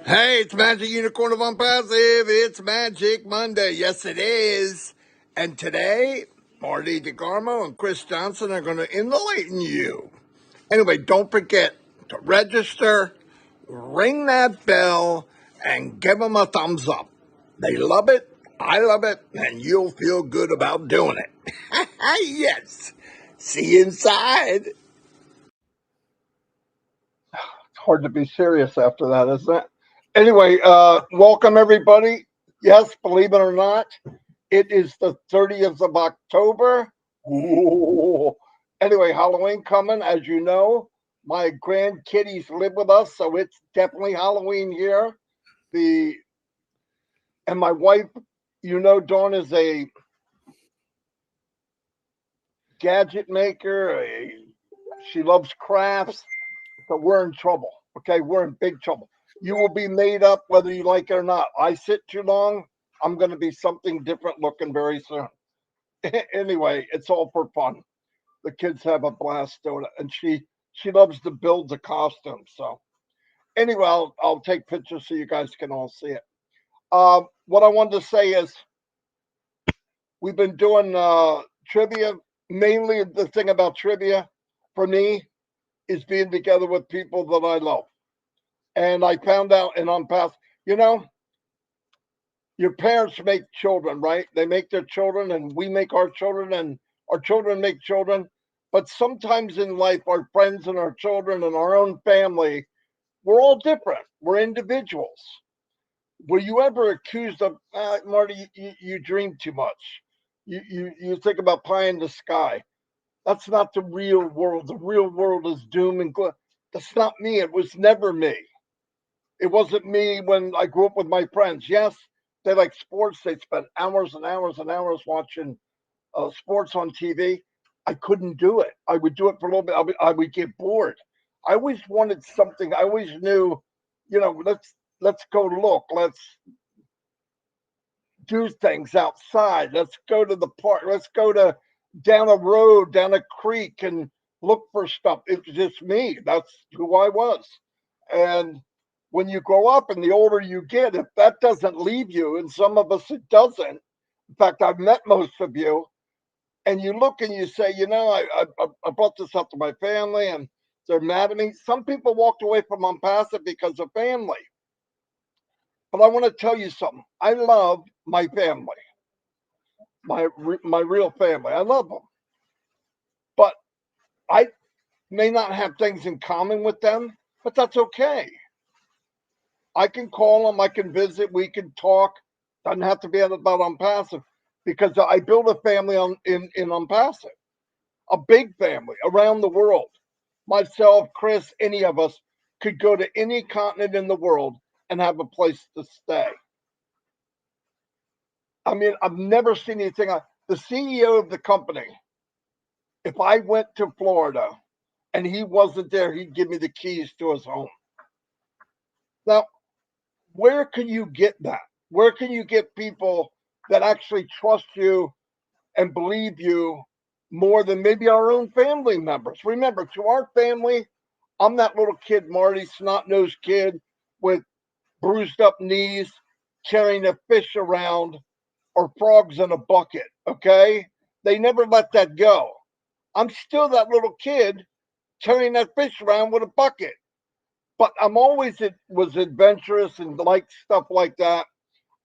Hey, it's Magic Unicorn of Onpassive. It's Magic Monday. Yes, it is. And today, Marty DeGarmo and Chris Johnson are going to enlighten you. Anyway, don't forget to register, ring that bell, and give them a thumbs up. They love it, I love it, and you'll feel good about doing it. Yes. See you inside. It's hard to be serious after that, isn't it? Anyway, welcome everybody. Yes, believe it or not, it is the 30th of October. Ooh. Anyway, Halloween coming, as you know. My grandkitties live with us, so it's definitely Halloween here. And my wife, you know, Dawn is a gadget maker. She loves crafts, so we're in trouble. Okay, we're in big trouble. You will be made up whether you like it or not. I sit too long, I'm going to be something different looking very soon. Anyway, it's all for fun. The kids have a blast doing it, and she loves to build the costumes. So anyway, I'll take pictures so you guys can all see it. What I wanted to say is we've been doing trivia. Mainly, the thing about trivia for me is being together with people that I love. And I found out in Onpassive, you know, your parents make children, right? They make their children, and we make our children, and our children make children. But sometimes in life, our friends and our children and our own family, we're all different. We're individuals. Were you ever accused of, Marty, you dream too much? You think about pie in the sky. That's not the real world. The real world is doom and gloom. That's not me. It was never me. It wasn't me when I grew up with my friends. Yes, they like sports. They spent hours and hours and hours watching sports on TV. I couldn't do it. I would do it for a little bit. I would get bored. I always wanted something. I always knew, you know, let's go look. Let's do things outside. Let's go to the park. Let's go to down a road, down a creek, and look for stuff. It was just me. That's who I was. And when you grow up and the older you get, if that doesn't leave you, and some of us it doesn't. In fact, I've met most of you, and you look and you say, you know, I brought this up to my family, and they're mad at me. Some people walked away from Onpassive because of family. But I want to tell you something. I love my family, my real family. I love them, but I may not have things in common with them, but that's okay. I can call them, I can visit, we can talk. Doesn't have to be about Onpassive because I built a family in Onpassive, a big family around the world. Myself, Chris, any of us could go to any continent in the world and have a place to stay. I mean, I've never seen anything like the CEO of the company. If I went to Florida and he wasn't there, he'd give me the keys to his home. Now, where can you get that? Where can you get people that actually trust you and believe you more than maybe our own family members? Remember, to our family, I'm that little kid, Marty, snot-nosed kid with bruised up knees, carrying a fish around or frogs in a bucket, okay? They never let that go. I'm still that little kid carrying that fish around with a bucket. But I'm always was adventurous and liked stuff like that.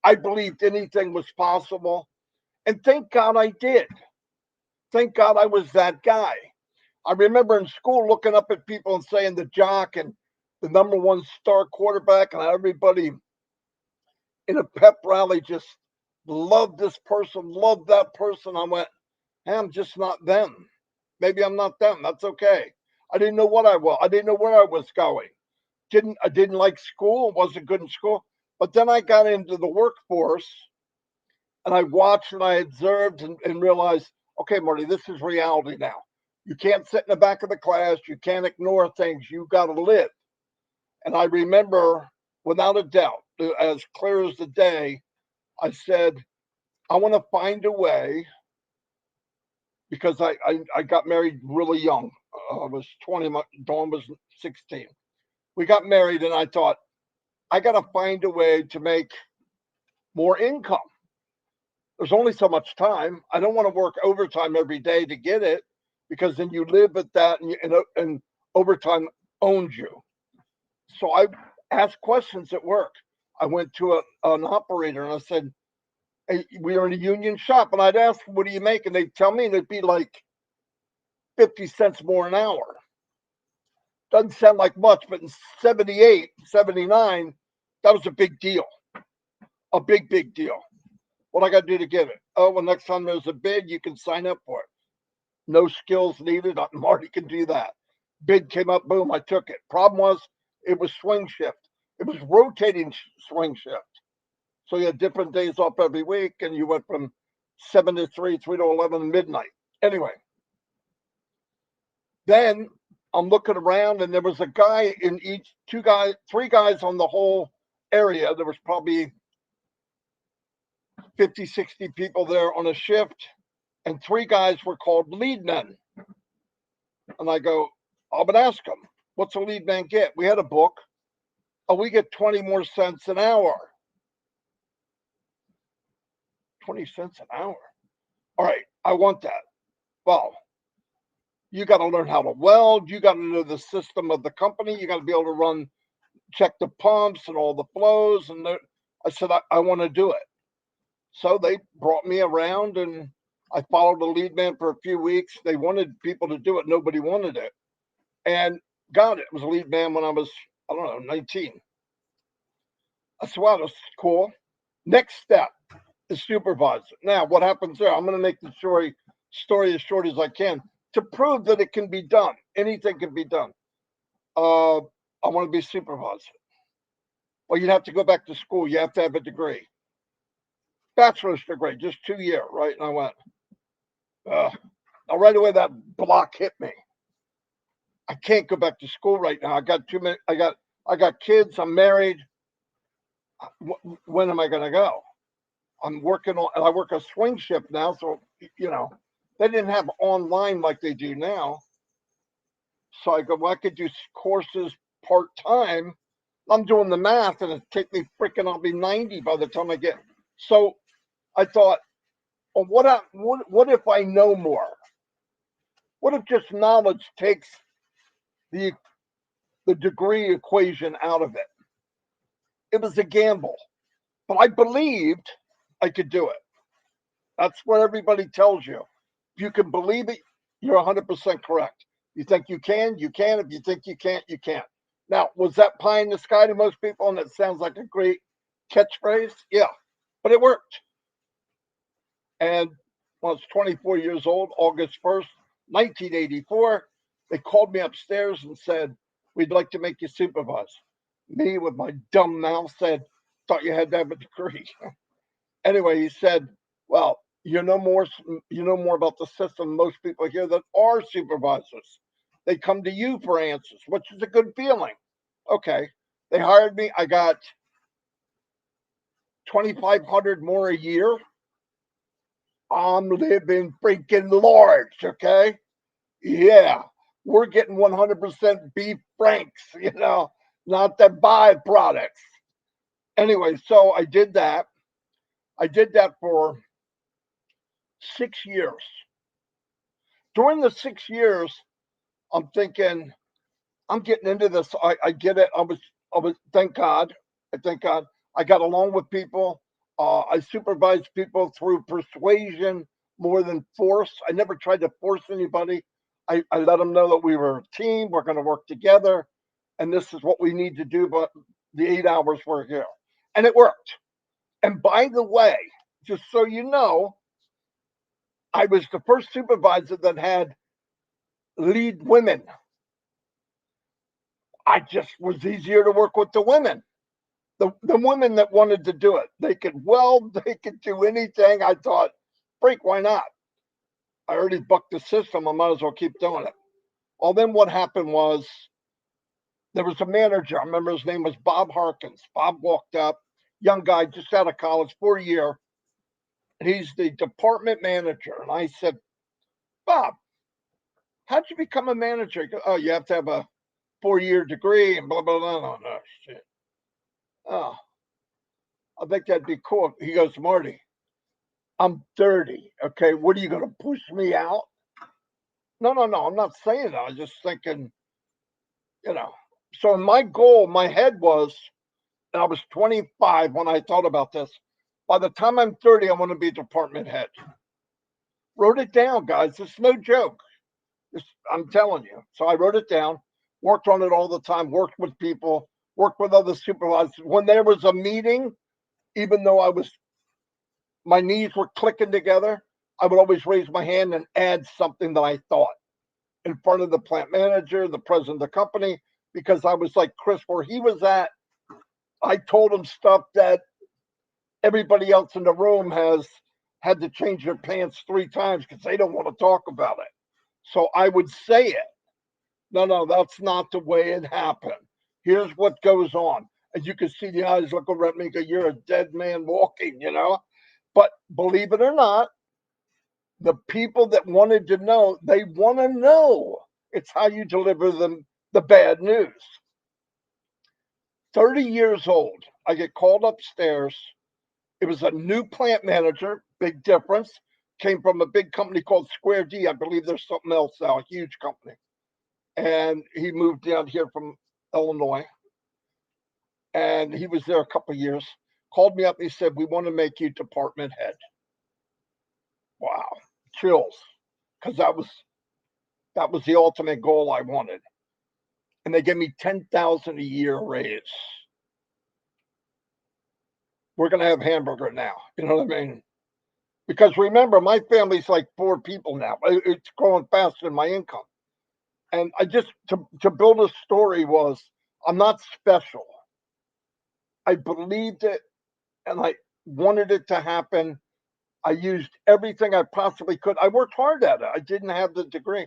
I believed anything was possible. And thank God I did. Thank God I was that guy. I remember in school looking up at people and saying the jock and the number one star quarterback, and everybody in a pep rally just loved this person, loved that person. I went, hey, I'm just not them. Maybe I'm not them. That's okay. I didn't know what I was. I didn't know where I was going. I didn't like school. Wasn't good in school. But then I got into the workforce and I watched and I observed and realized, okay, Marty, this is reality now. You can't sit in the back of the class. You can't ignore things. You got to live. And I remember, without a doubt, as clear as the day, I said, I want to find a way because I got married really young. I was 20, Dawn was 16. We got married, and I thought, I got to find a way to make more income. There's only so much time. I don't want to work overtime every day to get it because then you live at that and overtime owns you. So I asked questions at work. I went to an operator and I said, hey, we are in a union shop. And I'd ask, what do you make? And they'd tell me, and it'd be like 50 cents more an hour. Doesn't sound like much, but in 78, 79, that was a big deal. A big, big deal. What I got to do to get it? Oh, well, next time there's a bid, you can sign up for it. No skills needed. Marty can do that. Bid came up, boom, I took it. Problem was, it was swing shift. It was rotating swing shift. So you had different days off every week, and you went from 7 to 3, 3 to 11, midnight. Anyway, then I'm looking around, and there was a guy in each, 3 guys on the whole area. There was probably 50, 60 people there on a shift, and 3 guys were called lead men. And I go, I'm going to ask them, what's a lead man get? We had a book. Oh, we get 20 more cents an hour. 20 cents an hour. All right, I want that. Well, you got to learn how to weld. You got to know the system of the company. You got to be able to check the pumps and all the flows. And I said, I want to do it. So they brought me around and I followed the lead man for a few weeks. They wanted people to do it. Nobody wanted it. And got it. It was a lead man when I was, 19. I said, wow, that's cool. Next step is supervisor. Now, what happens there? I'm going to make the story as short as I can to prove that it can be done. Anything can be done. I want to be supervisor. Well, you'd have to go back to school. You have to have a degree. Bachelor's degree, just 2 years, right? And I went, now right away that block hit me. I can't go back to school right now. I got too many. I got kids. I'm married. When am I going to go? I'm working on. I work a swing shift now, so they didn't have online like they do now. So I go, well, I could do courses part time. I'm doing the math, and it take me freaking. I'll be 90 by the time I get. So I thought, well, what if I know more? What if just knowledge takes the degree equation out of it? It was a gamble, but I believed I could do it. That's what everybody tells you. If you can believe it, you're 100% correct. You think you can, you can. If you think you can't, you can't. Now, was that pie in the sky to most people? And it sounds like a great catchphrase. Yeah, but it worked. And when I was 24 years old, August 1st, 1984, they called me upstairs and said, we'd like to make you supervisor. Me, with my dumb mouth, said, thought you had to have a degree. Anyway, he said, well, you know more about the system than most people here that are supervisors. They come to you for answers, which is a good feeling. Okay. They hired me. I got 2,500 more a year. I'm living freaking large, okay? Yeah. We're getting 100% beef franks, not the byproducts. Anyway, so I did that. I did that for 6 years. During the 6 years, I'm thinking, I'm getting into this. I get it. I was, thank God. Thank God. I got along with people. I supervised people through persuasion more than force. I never tried to force anybody. I let them know that we were a team. We're going to work together, and this is what we need to do. But the 8 hours we're here, and it worked. And by the way, just so you know, I was the first supervisor that had lead women. I just was easier to work with the women. The women that wanted to do it. They could weld, they could do anything. I thought, freak, why not? I already bucked the system. I might as well keep doing it. Well, then what happened was there was a manager. I remember his name was Bob Harkins. Bob walked up, young guy just out of college, 4 year, and he's the department manager. And I said, Bob, how'd you become a manager? He goes, oh, you have to have a 4 year degree and blah, blah, blah. No, no, shit. Oh, I think that'd be cool. He goes, Marty, I'm 30. Okay, what are you going to push me out? No, no, no. I'm not saying that. I was just thinking, you know. So my goal, my head was, and I was 25 when I thought about this. By the time I'm 30, I want to be department head. Wrote it down, guys. It's no joke. I'm telling you. So I wrote it down, worked on it all the time, worked with people, worked with other supervisors. When there was a meeting, even though my knees were clicking together, I would always raise my hand and add something that I thought in front of the plant manager, the president of the company, because I was like Chris, where he was at. I told him stuff that everybody else in the room has had to change their pants 3 times because they don't want to talk about it. So I would say it. No, no, that's not the way it happened. Here's what goes on. And you can see the eyes look over at me, go, you're a dead man walking, you know? But believe it or not, the people that wanted to know, they want to know. It's how you deliver them the bad news. 30 years old, I get called upstairs. It was a new plant manager, big difference. Came from a big company called Square D. I believe there's something else now, a huge company. And he moved down here from Illinois. And he was there a couple of years. Called me up and he said, we want to make you department head. Wow, chills. Because that was the ultimate goal I wanted. And they gave me 10,000 a year raise. We're going to have hamburger now. You know what I mean? Because remember, my family's like 4 people now. It's growing faster than my income. And I just, to build a story was, I'm not special. I believed it and I wanted it to happen. I used everything I possibly could. I worked hard at it. I didn't have the degree.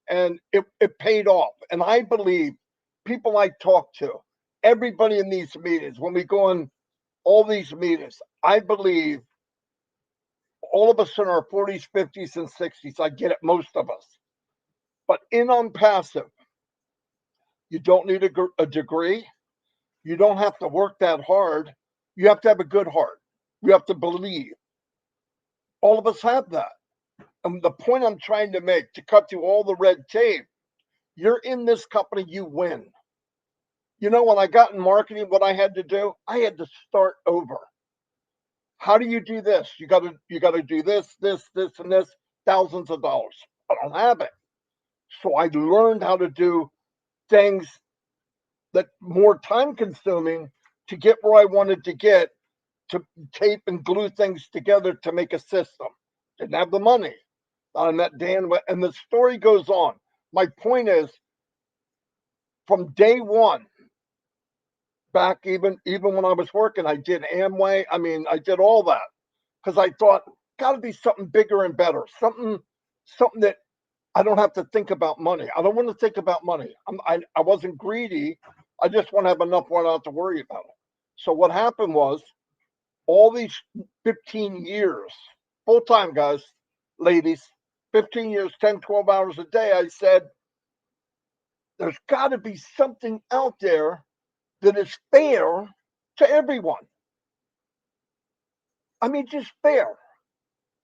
And it paid off. And I believe people I talk to, everybody in these meetings, when we go in all these meetings, I believe all of us in our 40s, 50s, and 60s, I get it, most of us. But in Onpassive, you don't need a degree. You don't have to work that hard. You have to have a good heart. You have to believe. All of us have that. And the point I'm trying to make, to cut through all the red tape, you're in this company, you win. You know, when I got in marketing, what I had to do, I had to start over. How do you do this? You gotta do this, and this, thousands of dollars. I don't have it. So I learned how to do things that more time consuming to get where I wanted to get, to tape and glue things together to make a system. Didn't have the money. I met Dan, and the story goes on. My point is, from day one, back even when I was working, I did Amway. I mean, I did all that because I thought, got to be something bigger and better, something that I don't have to think about money. I don't want to think about money. I wasn't greedy. I just want to have enough where I don't have to worry about it. So what happened was, all these 15 years, full time, guys, ladies, 15 years, 10, 12 hours a day, I said, there's got to be something out there that is fair to everyone. I mean, just fair.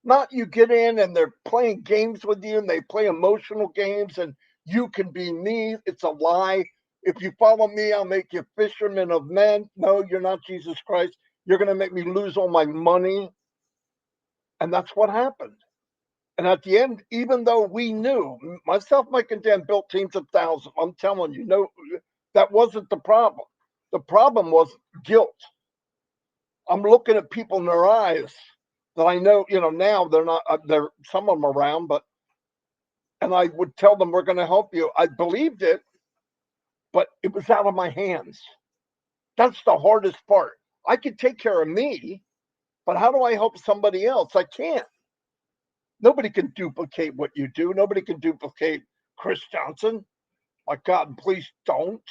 Not you get in and they're playing games with you and they play emotional games and you can be me. It's a lie. If you follow me, I'll make you fishermen of men. No, you're not Jesus Christ. You're going to make me lose all my money. And that's what happened. And at the end, even though we knew, myself, Mike, and Dan built teams of thousands. I'm telling you, no, that wasn't the problem. The problem was guilt. I'm looking at people in their eyes that I know, now they're not, they're some of them around, and I would tell them, we're going to help you. I believed it, but it was out of my hands. That's the hardest part. I could take care of me, but how do I help somebody else? I can't. Nobody can duplicate what you do. Nobody can duplicate Chris Johnson. My God, please don't.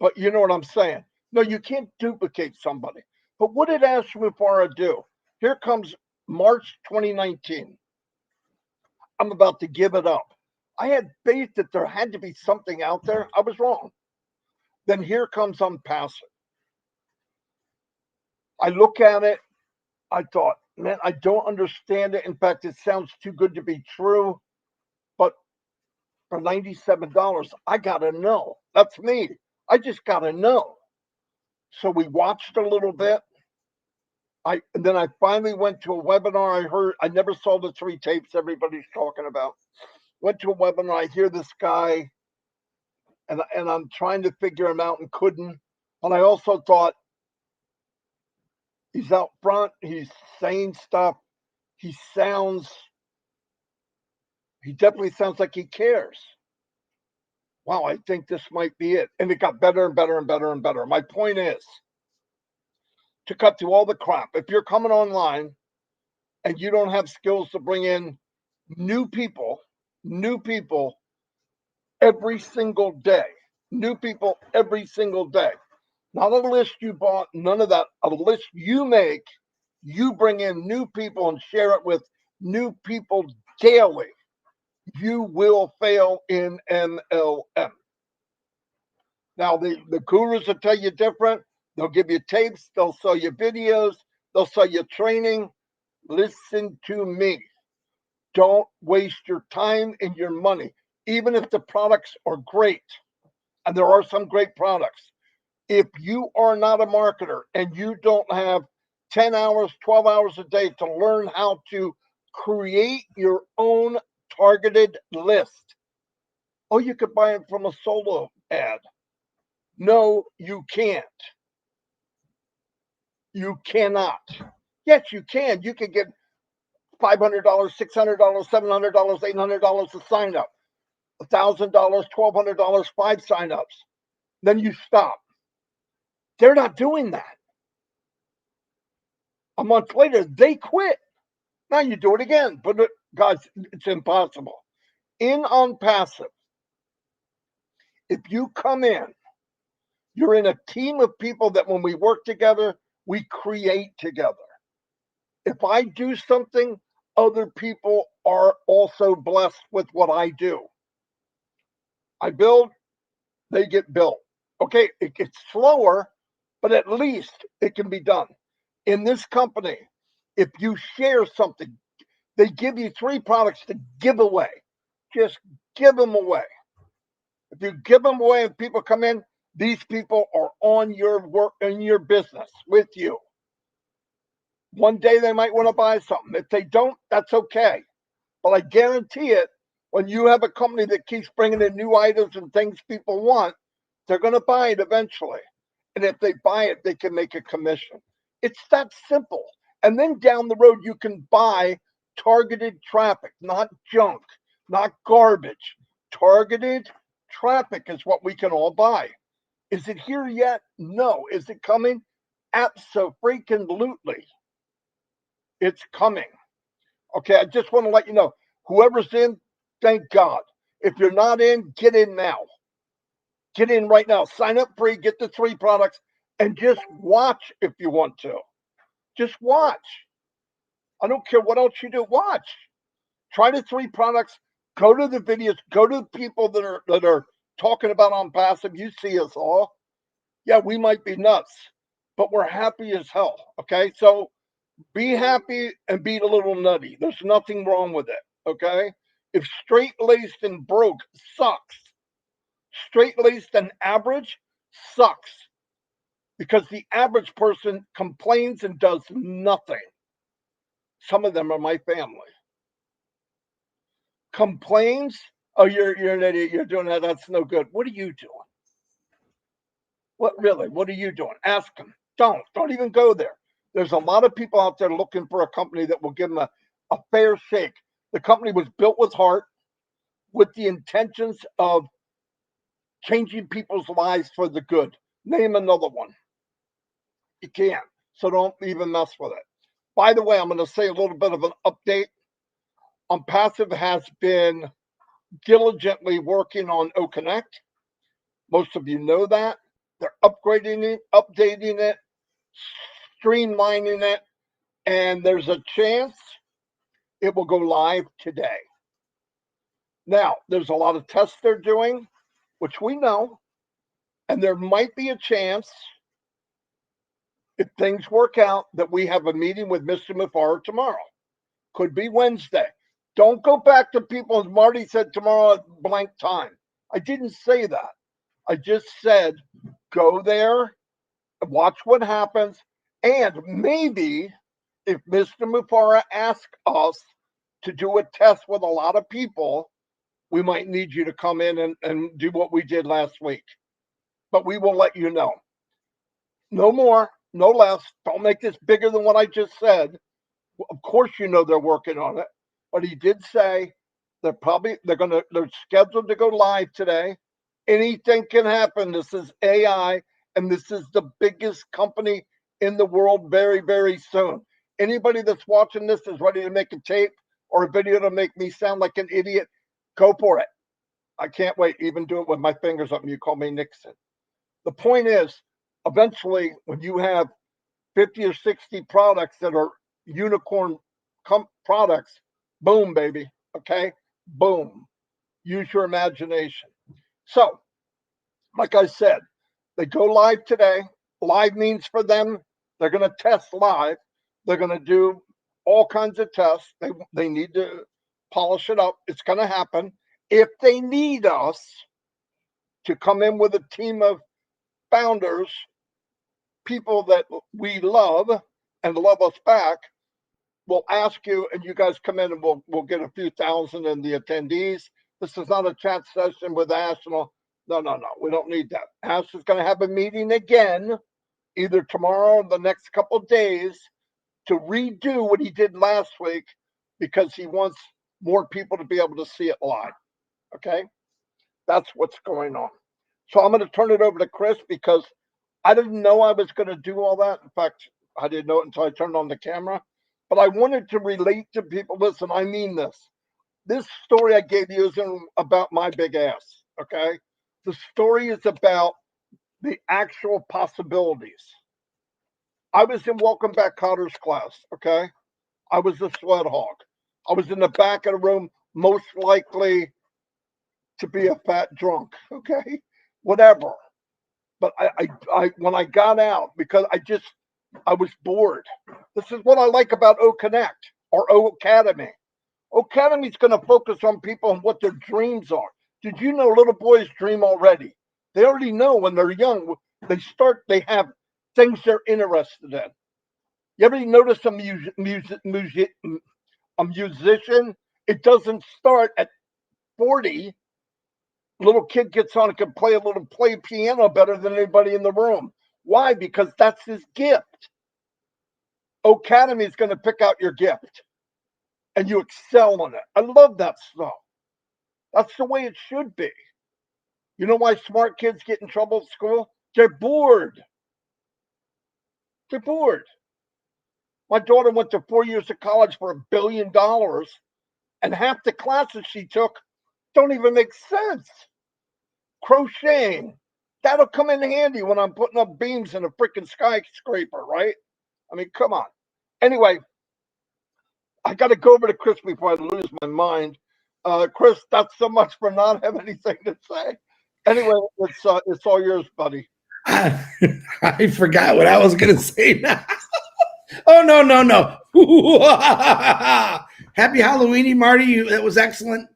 But you know what I'm saying? No, you can't duplicate somebody. But what did Ashmufara do? Here comes March 2019. I'm about to give it up. I had faith that there had to be something out there. I was wrong. Then here comes Onpassive. I look at it. I thought, man, I don't understand it. In fact, it sounds too good to be true. But for $97, I got to know. That's me. I just got to know. So we watched a little bit. And then I finally went to a webinar. I never saw the 3 tapes everybody's talking about. Went to a webinar. I hear this guy, and I'm trying to figure him out and couldn't. But I also thought, he's out front. He's saying stuff. He definitely sounds like he cares. Wow, I think this might be it. And it got better and better and better and better. My point is, to cut through all the crap, if you're coming online and you don't have skills to bring in new people every single day, not a list you bought, none of that, a list you make, you bring in new people and share it with new people daily, you will fail in MLM. Now, the gurus will tell you different. They'll give you tapes. They'll sell you videos. They'll sell you training. Listen to me. Don't waste your time and your money, even if the products are great. And there are some great products. If you are not a marketer and you don't have 10 hours, 12 hours a day to learn how to create your own targeted list, oh, you could buy it from a solo ad. No, you can't. You cannot. Yes, you can. You can get $500, $600, $700, $800 to sign up, $1,000, $1,200, 5 signups. Then you stop. They're not doing that. A month later, they quit. Now you do it again. But guys, it's impossible. In Onpassive, if you come in, you're in a team of people that when we work together, we create together. If I do something, other people are also blessed with what I do. I build, they get built. Okay, it gets slower, but at least it can be done. In this company, if you share something, they give you 3 products to give away. Just give them away. If you give them away and people come in, these people are on your work in your business with you. One day they might want to buy something. If they don't, that's okay. But I guarantee it, when you have a company that keeps bringing in new items and things people want, they're going to buy it eventually. And if they buy it, they can make a commission. It's that simple. And then down the road, you can buy targeted traffic, not junk, not garbage. Targeted traffic is what we can all buy. Is it here yet? No. Is it coming? Abso-freaking-lutely. It's coming. Okay, I just want to let you know, whoever's in, thank God. If you're not in, get in now. Get in right now. Sign up free, get the 3 products, and just watch if you want to. Just watch. I don't care what else you do. Watch. Try the 3 products. Go to the videos. Go to the people that are talking about Onpassive. You see us all. Yeah, we might be nuts, but we're happy as hell. Okay, so be happy and be a little nutty. There's nothing wrong with it. Okay, if straight-laced and broke sucks, straight-laced and average sucks because the average person complains and does nothing. Some of them are my family. Complains, oh, you're an idiot, you're doing that, that's no good. What are you doing? What are you doing? Ask them. Don't even go there. There's a lot of people out there looking for a company that will give them a fair shake. The company was built with heart, with the intentions of changing people's lives for the good. Name another one. You can't. So don't even mess with it. By the way, I'm going to say a little bit of an update. Onpassive has been diligently working on OConnect. Most of you know that. They're upgrading it, updating it, streamlining it, and there's a chance it will go live today. Now, there's a lot of tests they're doing, which we know, and there might be a chance, if things work out, that we have a meeting with Mr. Mufara tomorrow. Could be Wednesday. Don't go back to people, as Marty said, tomorrow at blank time. I didn't say that. I just said, go there, watch what happens, and maybe if Mr. Mufara asks us to do a test with a lot of people, we might need you to come in and do what we did last week. But we will let you know. No more, no less. Don't make this bigger than what I just said. Of course, you know they're working on it. But he did say they're scheduled to go live today. Anything can happen. This is AI, and this is the biggest company in the world very, very soon. Anybody that's watching this is ready to make a tape or a video to make me sound like an idiot, go for it. I can't wait. Even do it with my fingers up and you call me Nixon. The point is, eventually, when you have 50 or 60 products that are unicorn products, boom, baby. Okay? Boom. Use your imagination. So, like I said, they go live today. Live means for them, they're going to test live. They're going to do all kinds of tests. They need to polish it up. It's going to happen. If they need us to come in with a team of founders, people that we love and love us back, we'll ask you, and you guys come in and we'll get a few thousand in the attendees. This is not a chat session with Ash. No, we don't need that. Ash is going to have a meeting again, either tomorrow or the next couple of days, to redo what he did last week because he wants more people to be able to see it live. Okay? That's what's going on. So I'm going to turn it over to Chris because I didn't know I was going to do all that. In fact, I didn't know it until I turned on the camera. But I wanted to relate to people. Listen, I mean this. This story I gave you isn't about my big ass, okay? The story is about the actual possibilities. I was in Welcome Back Cotter's class, okay? I was a sweat hog. I was in the back of the room, most likely to be a fat drunk, okay? Whatever. But I when I got out, because I was bored. This is what I like about OConnect or O Academy. Academy's going to focus on people and what their dreams are. Did you know little boys dream already? They already know when they're young. They have things they're interested in. You ever notice a musician? It doesn't start at 40. Little kid gets on and can play piano better than anybody in the room. Why? Because that's his gift. Academy is going to pick out your gift and you excel in it. I love that stuff. That's the way it should be. You know why smart kids get in trouble at school? They're bored. They're bored. My daughter went to 4 years of college for $1 billion, and half the classes she took don't even make sense. Crocheting, that'll come in handy when I'm putting up beams in a freaking skyscraper, right? I mean, come on. Anyway, I got to go over to Chris before I lose my mind. Chris, that's so much for not having anything to say. Anyway, it's all yours, buddy. I forgot what I was going to say now. Oh, no. Happy Halloweeny, Marty. That was excellent.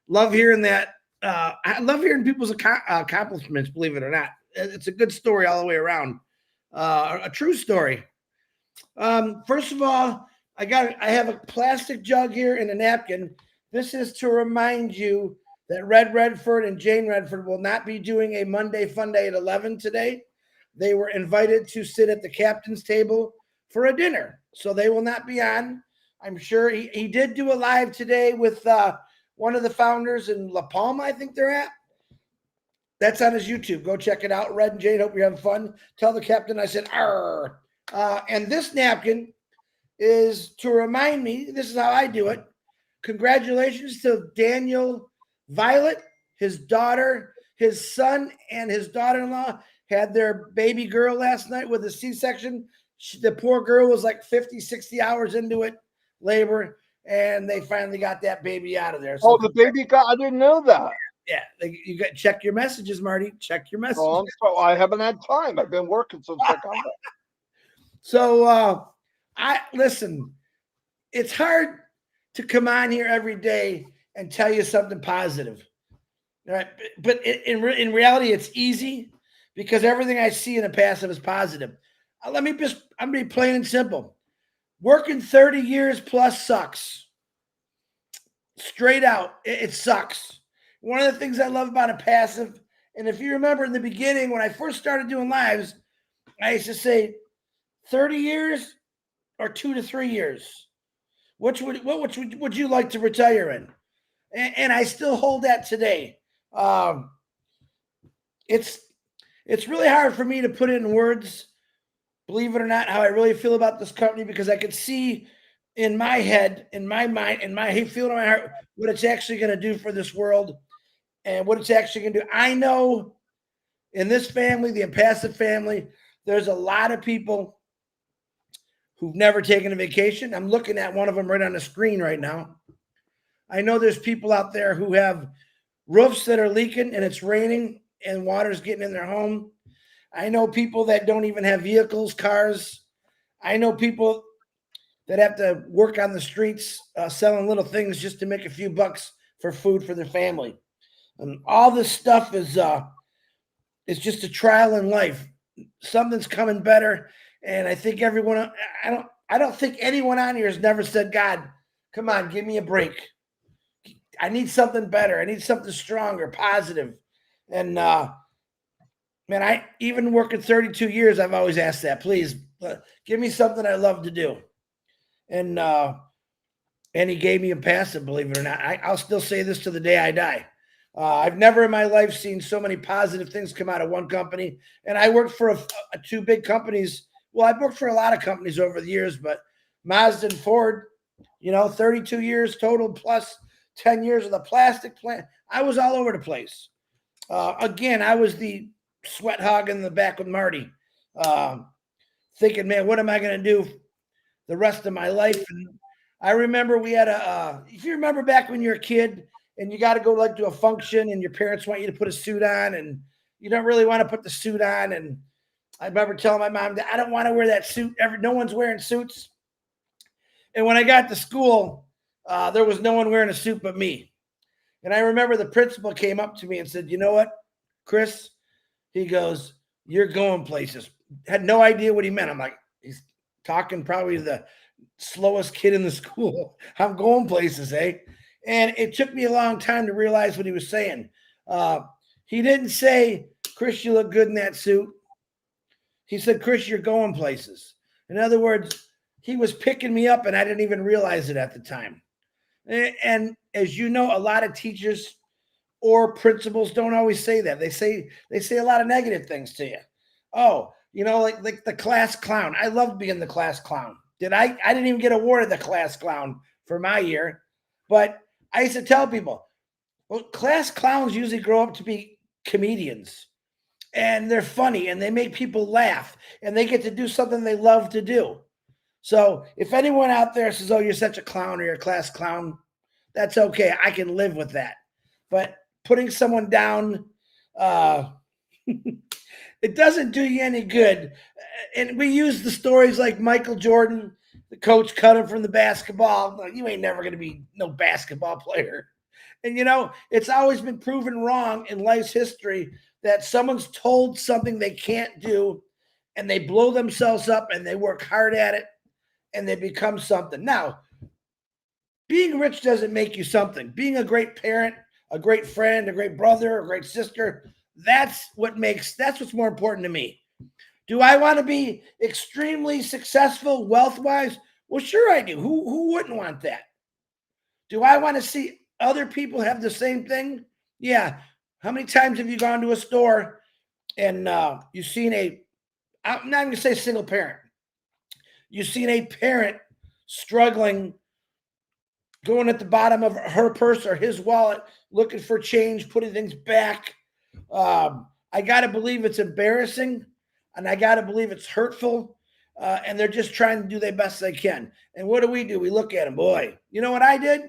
Love hearing that I love hearing people's accomplishments, believe it or not. It's a good story all the way around. A true story. First of all, I have a plastic jug here and a napkin. This is to remind you that Red Redford and Jane Redford will not be doing a Monday Fun Day at 11 today. They were invited to sit at the captain's table for a dinner, so they will not be on. I'm sure he did do a live today with one of the founders in La Palma, I think they're at. That's on his YouTube. Go check it out. Red and Jade, hope you're having fun. Tell the captain I said, arr. And this napkin is to remind me, this is how I do it. Congratulations to Daniel Violet, his daughter, his son, and his daughter-in-law had their baby girl last night with a C-section. The poor girl was like 50, 60 hours into it, labor, and they finally got that baby out of there. So the baby got, I didn't know that. Yeah, you got check your messages, Marty. Check your messages. Oh, so I haven't had time. I've been working since I got that. So I listen, it's hard to come on here every day and tell you something positive. All right. But in reality, it's easy because everything I see in a passive is positive. I'm going to be plain and simple. Working 30 years plus sucks. Straight out, it sucks. One of the things I love about a passive, and if you remember in the beginning when I first started doing lives, I used to say 30 years or 2 to 3 years. What would you like to retire in? And I still hold that today. It's really hard for me to put it in words, believe it or not, how I really feel about this company, because I could see in my head, in my mind, in my feeling in my heart, what it's actually going to do for this world and what it's actually going to do. I know in this family, the Onpassive family, there's a lot of people who've never taken a vacation. I'm looking at one of them right on the screen right now. I know there's people out there who have roofs that are leaking and it's raining and water's getting in their home. I know people that don't even have vehicles, cars. I know people that have to work on the streets selling little things just to make a few bucks for food for their family. And all this stuff is just a trial in life. Something's coming better. And I think everyone, I don't think anyone on here has never said, God, come on, give me a break. I need something better. I need something stronger, positive. And man, I even working 32 years, I've always asked that. Please give me something I love to do. And he gave me Onpassive, believe it or not. I'll still say this to the day I die. I've never in my life seen so many positive things come out of one company. And I worked for two big companies. Well, I've worked for a lot of companies over the years, but Mazda and Ford, 32 years total plus 10 years of the plastic plant. I was all over the place. Again, I was the sweat hog in the back with Marty, thinking, man, what am I going to do the rest of my life? And I remember we had if you remember back when you're a kid and you got to go to a function and your parents want you to put a suit on and you don't really want to put the suit on. And I remember telling my mom that I don't want to wear that suit. No one's wearing suits. And when I got to school, there was no one wearing a suit but me. And I remember the principal came up to me and said, you know what, Chris? He goes, you're going places. Had no idea what he meant. I'm like, he's talking probably to the slowest kid in the school. I'm going places, eh? And it took me a long time to realize what he was saying. He didn't say, Chris, you look good in that suit. He said, Chris, you're going places. In other words, he was picking me up and I didn't even realize it at the time. And as you know, a lot of teachers or principals don't always say that. They say a lot of negative things to you. Oh, like the class clown. I loved being the class clown. I didn't even get awarded the class clown for my year, but I used to tell people, well, class clowns usually grow up to be comedians and they're funny and they make people laugh and they get to do something they love to do. So if anyone out there says, oh, you're such a clown or you're a class clown, that's okay. I can live with that. But putting someone down, it doesn't do you any good. And we use the stories like Michael Jordan, the coach cut him from the basketball. You ain't never going to be no basketball player. And, you know, it's always been proven wrong in life's history that someone's told something they can't do and they blow themselves up and they work hard at it and they become something. Now, being rich doesn't make you something. Being a great parent, a great friend, a great brother, a great sister, that's what's more important to me. Do I want to be extremely successful wealth-wise? Well, sure I do. Who wouldn't want that? Do I want to see other people have the same thing? Yeah. How many times have you gone to a store and you've seen I'm not even going to say single parent. You've seen a parent struggling, going at the bottom of her purse or his wallet, looking for change, putting things back. I got to believe it's embarrassing, and I got to believe it's hurtful, and they're just trying to do their best they can. And what do? We look at them. Boy, you know what I did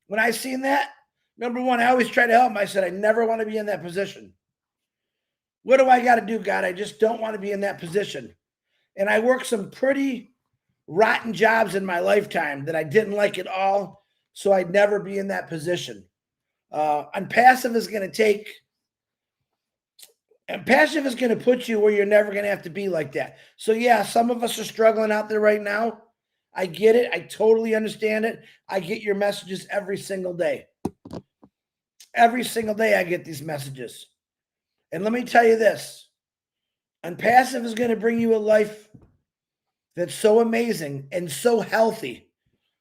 when I seen that? Number one, I always try to help them. I said, I never want to be in that position. What do I got to do, God? I just don't want to be in that position. And I worked some pretty rotten jobs in my lifetime that I didn't like at all, so I'd never be in that position. Onpassive is going to put you where you're never going to have to be like that. So yeah, some of us are struggling out there right now. I get it. I totally understand it. I get your messages every single day. Every single day I get these messages. And let me tell you this. Onpassive is going to bring you a life that's so amazing and so healthy.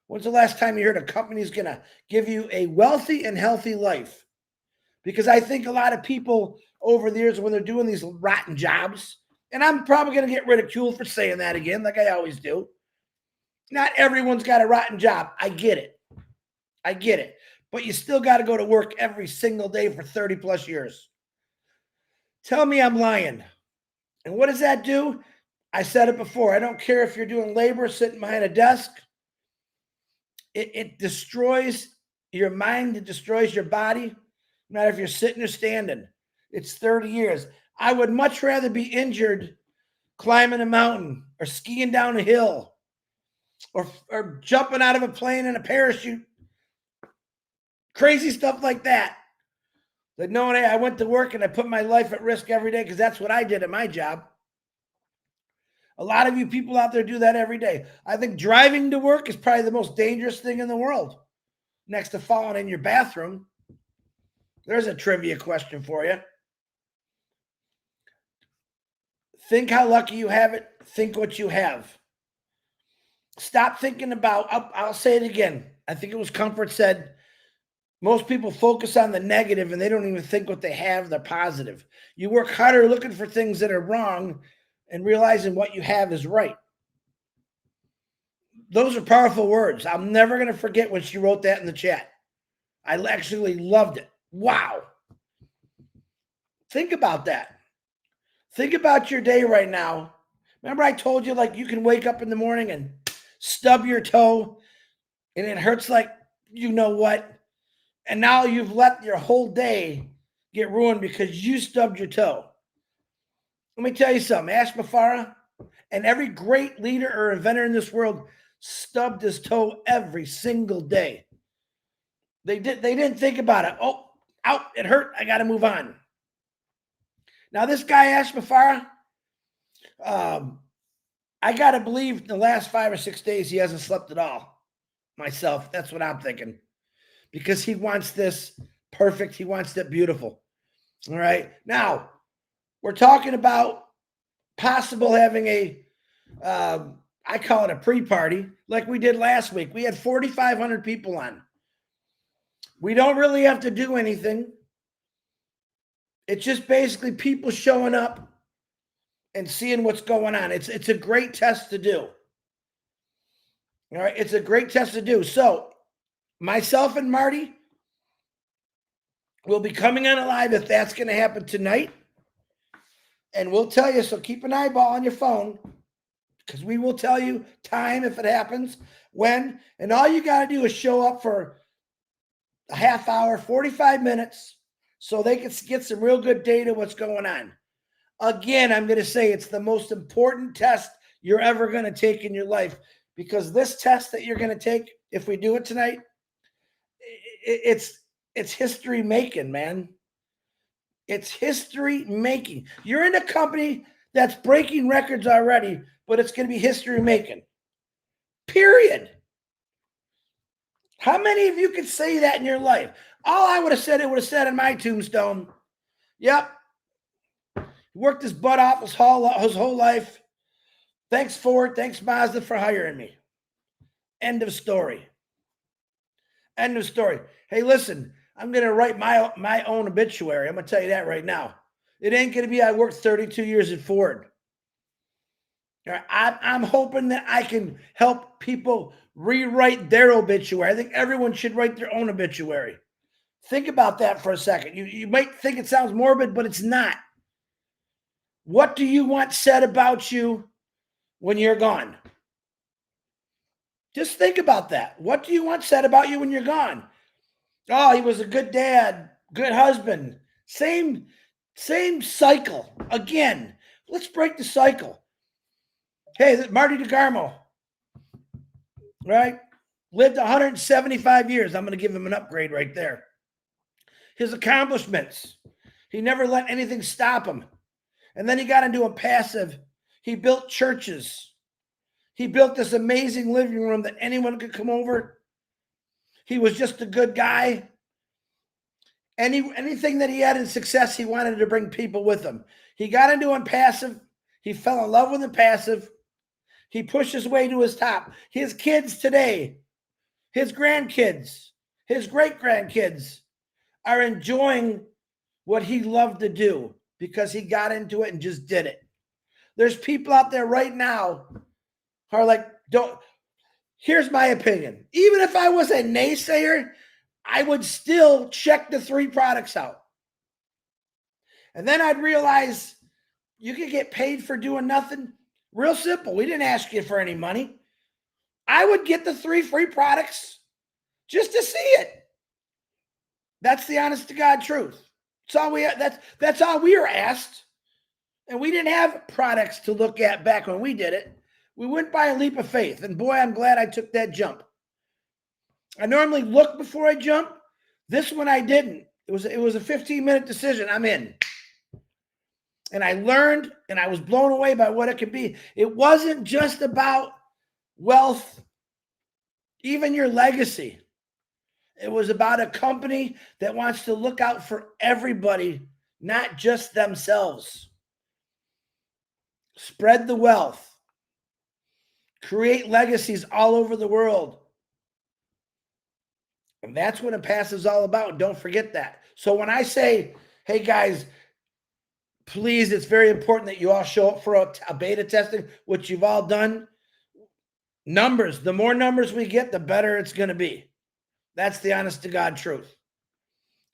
When's the last time you heard a company is going to give you a wealthy and healthy life? Because I think a lot of people over the years, when they're doing these rotten jobs, and I'm probably going to get ridiculed for saying that again, like I always do. Not everyone's got a rotten job. I get it. But you still got to go to work every single day for 30 plus years. Tell me I'm lying. And what does that do? I said it before. I don't care if you're doing labor, sitting behind a desk. It destroys your mind. It destroys your body. No matter if you're sitting or standing. It's 30 years. I would much rather be injured climbing a mountain or skiing down a hill or jumping out of a plane in a parachute. Crazy stuff like that. Like, no, I went to work and I put my life at risk every day because that's what I did at my job. A lot of you people out there do that every day. I think driving to work is probably the most dangerous thing in the world, next to falling in your bathroom. There's a trivia question for you. Think how lucky you have it. Think what you have. Stop thinking about, I'll say it again. I think it was Comfort said, most people focus on the negative and they don't even think what they have, they're positive. You work harder looking for things that are wrong and realizing what you have is right. Those are powerful words. I'm never going to forget when she wrote that in the chat. I actually loved it. Wow. Think about that. Think about your day right now. Remember I told you, like, you can wake up in the morning and stub your toe and it hurts like you know what? And now you've let your whole day get ruined because you stubbed your toe. Let me tell you something. Ashmafara and every great leader or inventor in this world stubbed his toe every single day. They didn't think about it. Oh, out, it hurt. I got to move on. Now, this guy, Ashmafara, I got to believe the last 5 or 6 days he hasn't slept at all. Myself, that's what I'm thinking. Because he wants this perfect. He wants that beautiful. All right. Now, we're talking about possible having I call it a pre-party, like we did last week. We had 4,500 people on. We don't really have to do anything. It's just basically people showing up and seeing what's going on. It's a great test to do. All right. It's a great test to do. So myself and Marty will be coming on live if that's going to happen tonight. And we'll tell you, so keep an eyeball on your phone because we will tell you time if it happens, when, and all you got to do is show up for a half hour, 45 minutes, so they can get some real good data what's going on. Again, I'm going to say it's the most important test you're ever going to take in your life, because this test that you're going to take, if we do it tonight, it's it's history making, man. It's history making. You're in a company that's breaking records already, but it's going to be history making. Period. How many of you could say that in your life? All I would have said, it would have said in my tombstone, yep, worked his butt off his whole life. Thanks Ford, thanks Mazda for hiring me. End of story. End of story. Hey, listen, I'm going to write my own obituary. I'm going to tell you that right now. It ain't going to be I worked 32 years at Ford. I'm hoping that I can help people rewrite their obituary. I think everyone should write their own obituary. Think about that for a second. You might think it sounds morbid, but it's not. What do you want said about you when you're gone? Just think about that. What do you want said about you when you're gone? Oh, he was a good dad, good husband. Same cycle. Again, let's break the cycle. Hey, Marty DeGarmo, right? Lived 175 years. I'm going to give him an upgrade right there. His accomplishments. He never let anything stop him. And then he got into Onpassive. He built churches. He built this amazing living room that anyone could come over. He was just a good guy. Anything that he had in success, he wanted to bring people with him. He got into Onpassive. He fell in love with Onpassive. He pushed his way to his top. His kids today, his grandkids, his great-grandkids are enjoying what he loved to do because he got into it and just did it. There's people out there right now who are like, here's my opinion. Even if I was a naysayer, I would still check the 3 products out. And then I'd realize you could get paid for doing nothing. Real simple. We didn't ask you for any money. I would get the 3 free products just to see it. That's the honest to God truth. That's all we were asked. And we didn't have products to look at back when we did it. We went by a leap of faith. And boy, I'm glad I took that jump. I normally look before I jump. This one I didn't. It was a 15-minute decision. I'm in. And I learned, and I was blown away by what it could be. It wasn't just about wealth, even your legacy. It was about a company that wants to look out for everybody, not just themselves. Spread the wealth. Create legacies all over the world. And that's what Onpassive is all about. Don't forget that. So when I say, hey guys, please, it's very important that you all show up for a beta testing, which you've all done. Numbers. The more numbers we get, the better it's going to be. That's the honest to God truth.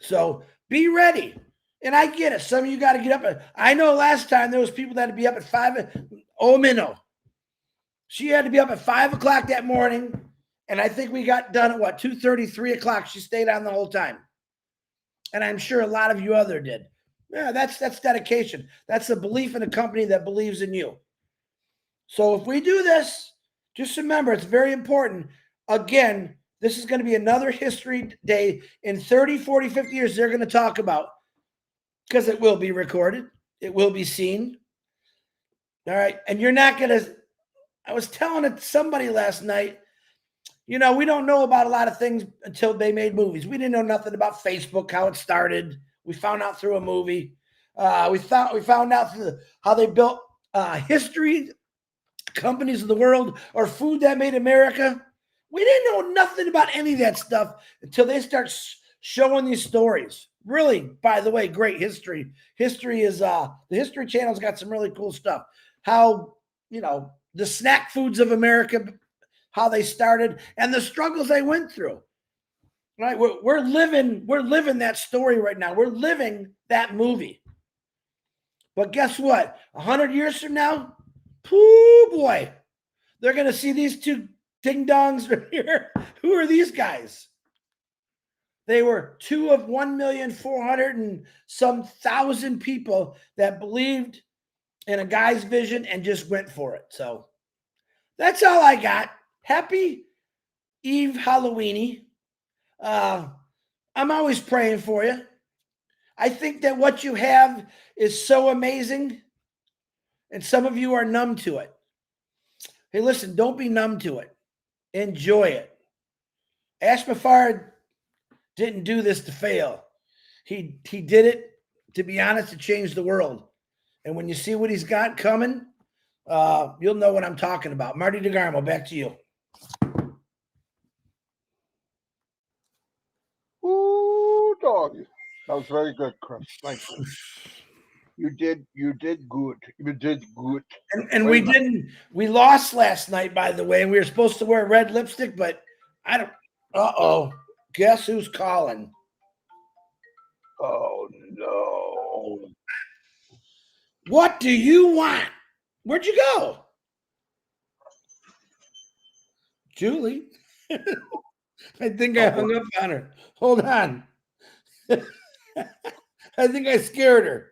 So be ready. And I get it. Some of you got to get up. I know last time there was people that had to be up at 5. Oh, Minnow. She had to be up at 5 o'clock that morning. And I think we got done at what, 2:30, 3 o'clock. She stayed on the whole time. And I'm sure a lot of you other did. Yeah, that's dedication. That's a belief in a company that believes in you. So if we do this, just remember, it's very important. Again, this is going to be another history day. In 30, 40, 50 years, they're going to talk about, because it will be recorded. It will be seen. All right. And you're not going to, I was telling somebody last night, we don't know about a lot of things until they made movies. We didn't know nothing about Facebook, how it started. We found out through a movie. We found out through how they built history, companies of the world, or food that made America. We didn't know nothing about any of that stuff until they start showing these stories. Really, by the way, great history. History is the History Channel's got some really cool stuff. How, the snack foods of America, how they started, and the struggles they went through. Right? We're living that story right now. We're living that movie. But guess what? 100 years from now, poo boy, they're going to see these 2 ding-dongs right here. Who are these guys? They were 2 of 1,400,000 and some thousand people that believed in a guy's vision and just went for it. So that's all I got. Happy Eve Halloweeny. I'm always praying for you. I think that what you have is so amazing, and some of you are numb to it. Hey, listen, don't be numb to it. Enjoy it. Ashmafar didn't do this to fail. He did it, to be honest, to change the world. And when you see what he's got coming, you'll know what I'm talking about. Marty DeGarmo, back to you. Ooh, doggy. That was very good, Chris. Thank you. You did good. You did good. And we lost last night, by the way, and we were supposed to wear red lipstick, but I don't. Uh-oh. Guess who's calling? Oh, no. What do you want? Where'd you go? Julie. I think I hung up on her. Hold on. I think I scared her.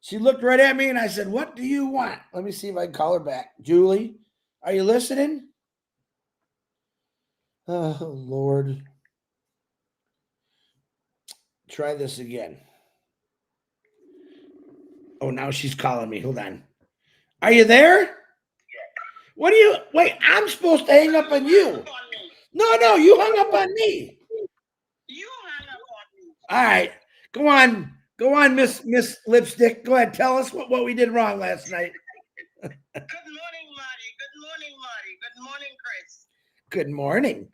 She looked right at me and I said, what do you want? Let me see if I can call her back. Julie, are you listening? Oh, Lord. Try this again. Oh, now she's calling me. Hold on. Are you there? What do you... Wait, I'm supposed to hang up on you. No, you hung up on me. You hung up on me. All right. Go on, Miss Lipstick. Go ahead. Tell us what we did wrong last night. Good morning, Marty. Good morning, Marty. Good morning, Chris. Good morning.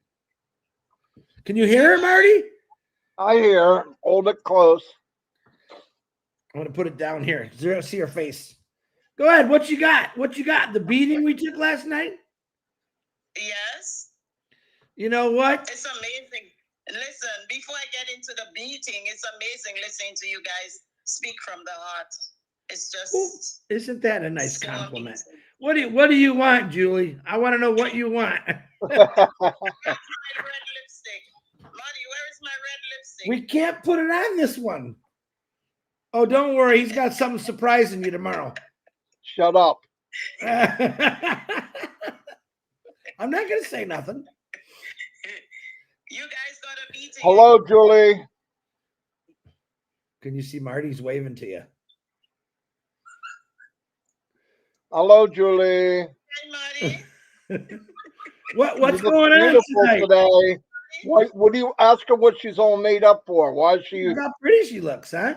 Can you hear her, Marty? I hear. Hold it close. I'm going to put it down here. Zero, see her face. Go ahead. What you got? The beating we took last night? Yes. You know what? It's amazing. Listen, before I get into the beating, it's amazing listening to you guys speak from the heart. It's just... Ooh, isn't that a nice so compliment? amazing. What do you want, Julie? I want to know what you want. Where's my red lipstick? Marty, where is my red lipstick? We can't put it on this one. Oh, don't worry. He's got something surprising you tomorrow. Shut up. I'm not going to say nothing. You guys got a beating. Hello, Julie. Can you see Marty's waving to you? Hello, Julie. Hi, Marty. What's You look going on beautiful tonight? today. What do you ask her what she's all made up for? Why is she... Look how pretty she looks, huh?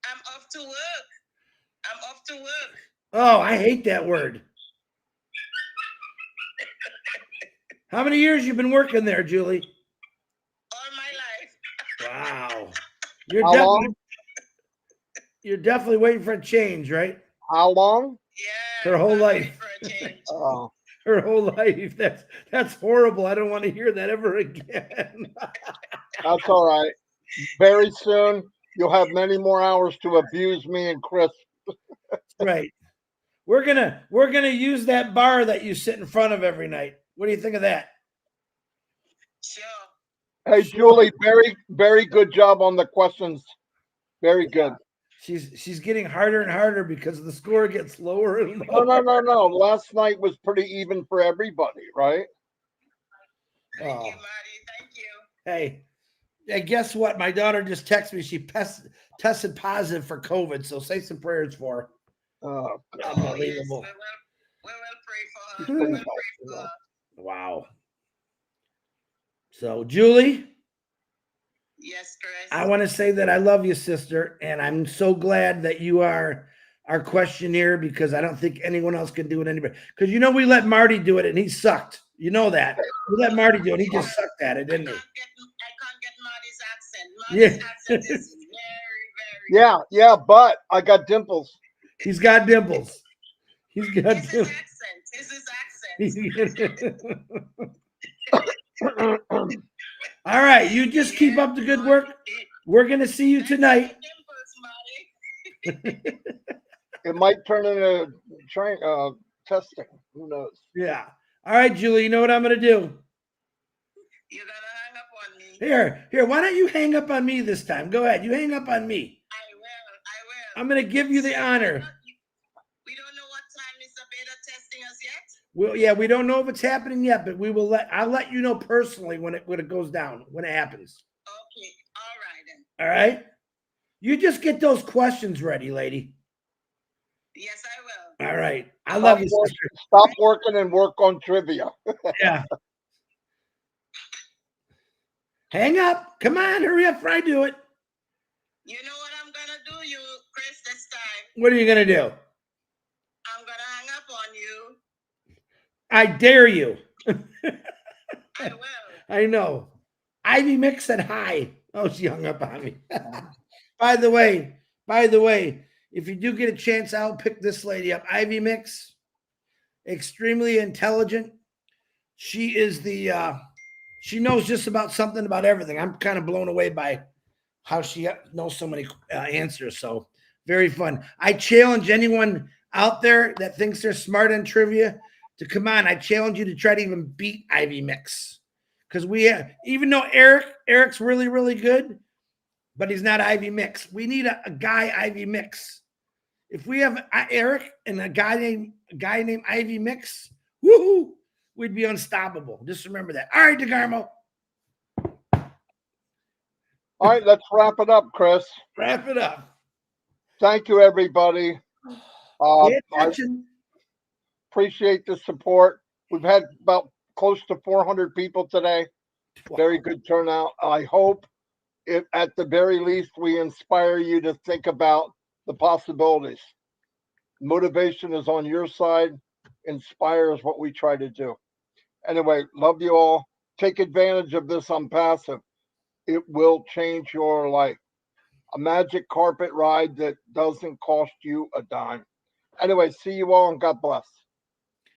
I'm off to work. Oh, I hate that word. How many years you been working there, Julie? All my life. Wow. How long? You're definitely waiting for a change, right? How long? Yeah. Her whole I'm ready life. for a change. Oh, Her whole life. That's horrible. I don't want to hear that ever again. that's all right. Very soon, you'll have many more hours to abuse me and Chris. Right. We're gonna use that bar that you sit in front of every night. What do you think of that? Sure. Hey, Julie, very, very good job on the questions. Very good. She's getting harder and harder because the score gets lower and lower. No. Last night was pretty even for everybody, right? Thank Oh. you, Marty. Thank you. Hey, guess what? My daughter just texted me. She tested positive for COVID. So say some prayers for her. Oh, Unbelievable. Yes, we will pray for her. We will pray for her. Wow. So, Julie, Yes, Chris. I want to say that I love you, sister, and I'm so glad that you are our questionnaire because I don't think anyone else can do it anybody. Because we let Marty do it and he sucked. You know that. We let Marty do it. He just sucked at it, didn't he? I can't get Marty's accent. Marty's accent is very, very yeah, but I got dimples. He's got dimples. He's got It's dimples. his accent. All right, you just keep up the good work. We're gonna see you tonight. It might turn into testing. Who knows? Yeah. All right, Julie. You know what I'm gonna do? You're gonna hang up on me. Here. Why don't you hang up on me this time? Go ahead. You hang up on me. I will. I'm gonna give you the honor. We don't know what time Mr. Beta testing us yet. Yeah, we don't know if it's happening yet, but I'll let you know personally when it goes down, when it happens. Okay. All right then. All right. You just get those questions ready, lady. Yes, I will. All right. I love you, sister. Stop working and work on trivia. Yeah. Hang up. Come on, hurry up before I do it. You know what I'm gonna do, you Chris, this time? What are you gonna do? I'm gonna hang up on you. I dare you. I will. I know. Ivy Mix said hi. Oh, she hung up on me. By the way, if you do get a chance, I'll pick this lady up. Ivy Mix, extremely intelligent. She is she knows just about something about everything. I'm kind of blown away by how she knows so many answers. So very fun. I challenge anyone out there that thinks they're smart in trivia to come on. I challenge you to try to even beat Ivy Mix. Because even though Eric's really, really good, but he's not Ivy Mix. We need a guy Ivy Mix. If we have Eric and a guy named Ivy Mix, woohoo, we'd be unstoppable. Just remember that. All right, DeGarmo. All right, let's wrap it up, Chris. Wrap it up. Thank you, everybody. Pay I attention. appreciate the support. We've had about close to 400 people today. Very good turnout. I hope at the very least we inspire you to think about the possibilities. Motivation is on your side. Inspire is what we try to do. Anyway, love you all. Take advantage of this Onpassive. It will change your life. A magic carpet ride that doesn't cost you a dime. Anyway, see you all and God bless.